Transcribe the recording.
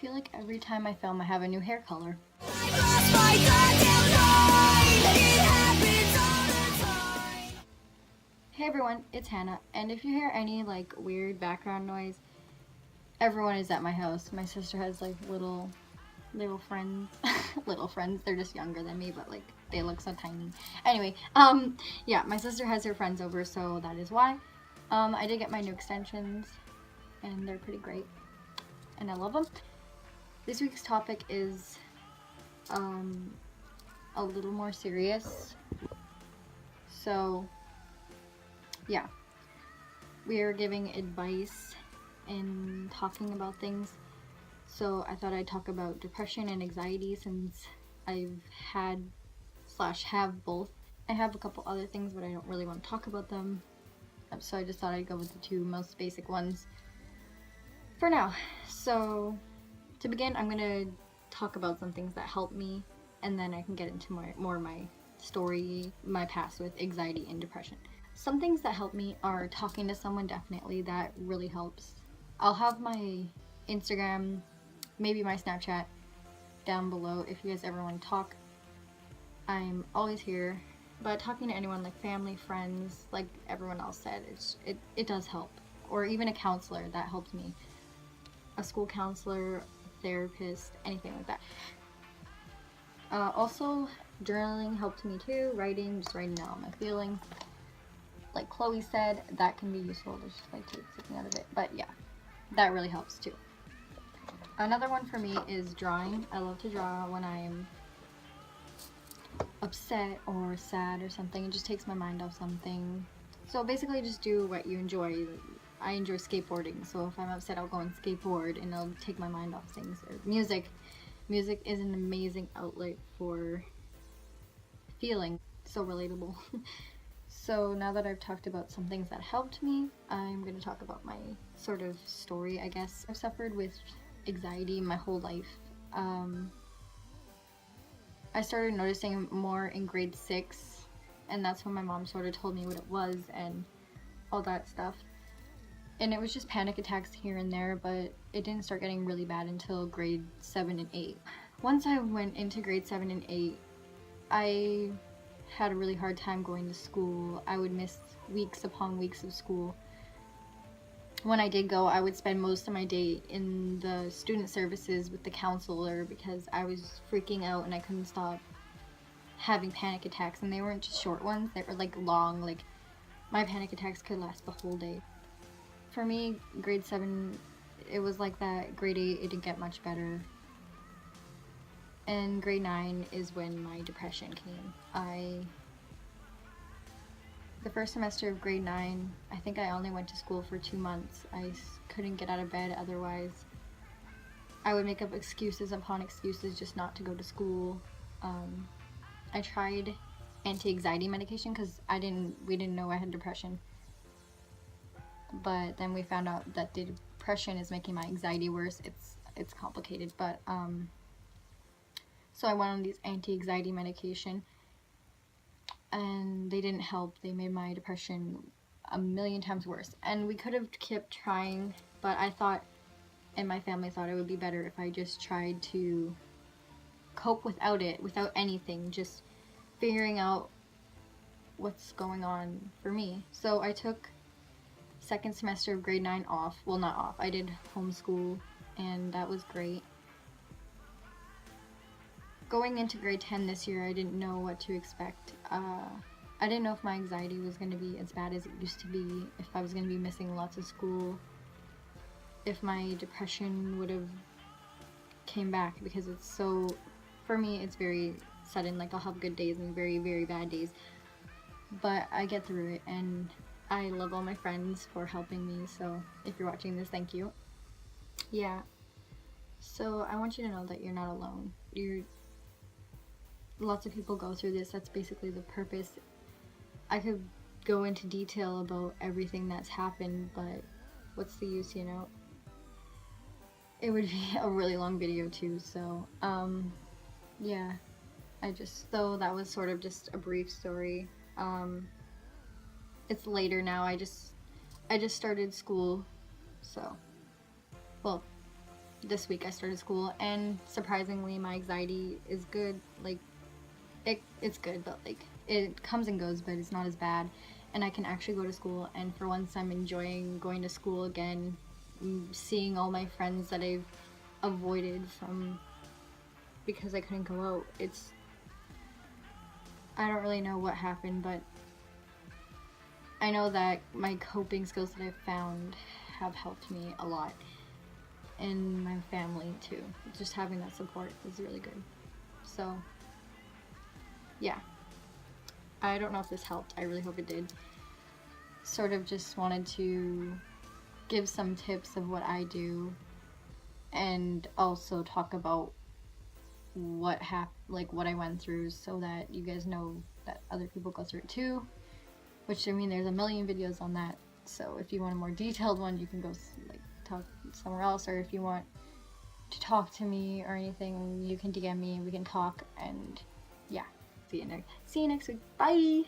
feel like every time I film I have a new hair color. Hey everyone, it's Hannah, and if you hear any like weird background noise, everyone is at my house. My sister has like little friends. Little friends, they're just younger than me, but like they look so tiny. Anyway, yeah, my sister has her friends over, so that is why. I did get my new extensions and they're pretty great and I love them. This week's topic is a little more serious. So yeah, we are giving advice and talking about things. So I thought I'd talk about depression and anxiety since I've had / have both. I have a couple other things, but I don't really want to talk about them. So I just thought I'd go with the two most basic ones for now. So to begin, I'm gonna talk about some things that helped me, and then I can get into more of my story, my past with anxiety and depression. Some things that help me are talking to someone, definitely, that really helps. I'll have my Instagram, maybe my Snapchat down below if you guys ever want to talk. I'm always here, but talking to anyone like family, friends, like everyone else said, it does help. Or even a counselor, that helped me. A school counselor, a therapist, anything like that. Also, journaling helped me too. Just writing down my feelings. Like Chloe said, that can be useful. There's just like tape sticking out of it, but yeah, that really helps too. Another one for me is drawing. I love to draw when I'm upset or sad or something. It just takes my mind off something. So basically just do what you enjoy. I enjoy skateboarding, so if I'm upset I'll go and skateboard and it'll take my mind off things. Or music. Music is an amazing outlet for feeling. So relatable. So now that I've talked about some things that helped me, I'm going to talk about my sort of story, I guess. I've suffered with anxiety my whole life. I started noticing more in grade 6, and that's when my mom sort of told me what it was and all that stuff. And it was just panic attacks here and there, but it didn't start getting really bad until grade 7 and 8. Once I went into grade 7 and 8, I had a really hard time going to school. I would miss weeks upon weeks of school. When I did go, I would spend most of my day in the student services with the counselor because I was freaking out and I couldn't stop having panic attacks. And they weren't just short ones, they were like long, like my panic attacks could last the whole day. For me, grade 7, it was like that. Grade 8, it didn't get much better. And grade 9 is when my depression came. The first semester of grade 9, I think I only went to school for 2 months. I couldn't get out of bed otherwise. I would make up excuses upon excuses just not to go to school. I tried anti-anxiety medication because we didn't know I had depression. But then we found out that the depression is making my anxiety worse. It's complicated, but so I went on these anti-anxiety medication and they didn't help. They made my depression a million times worse. And we could have kept trying, but I thought, and my family thought, it would be better if I just tried to cope without it, without anything, just figuring out what's going on for me. So I took second semester of grade 9 off. Well, not off. I did homeschool, and that was great. Going into grade 10 this year, I didn't know what to expect. I didn't know if my anxiety was going to be as bad as it used to be, if I was going to be missing lots of school, if my depression would have came back, because it's so, for me, it's very sudden. Like, I'll have good days and very, very bad days, but I get through it, and I love all my friends for helping me, so if you're watching this, thank you. Yeah, so I want you to know that you're not alone. Lots of people go through this. That's basically the purpose. I could go into detail about everything that's happened, but what's the use, you know? It would be a really long video too, so yeah, so that was sort of just a brief story. It's later now. I just started school, so, well, this week I started school, and surprisingly my anxiety is good. Like it's good, but like it comes and goes, but it's not as bad, and I can actually go to school, and for once I'm enjoying going to school again, seeing all my friends that I've avoided from because I couldn't go out. I don't really know what happened, but I know that my coping skills that I've found have helped me a lot, and my family too. Just having that support is really good. So yeah, I don't know if this helped. I really hope it did. Sort of just wanted to give some tips of what I do, and also talk about what what I went through, so that you guys know that other people go through it too. Which, I mean, there's a million videos on that, so if you want a more detailed one, you can go like talk somewhere else, or if you want to talk to me or anything, you can DM me, we can talk, and yeah, see you next week. Bye.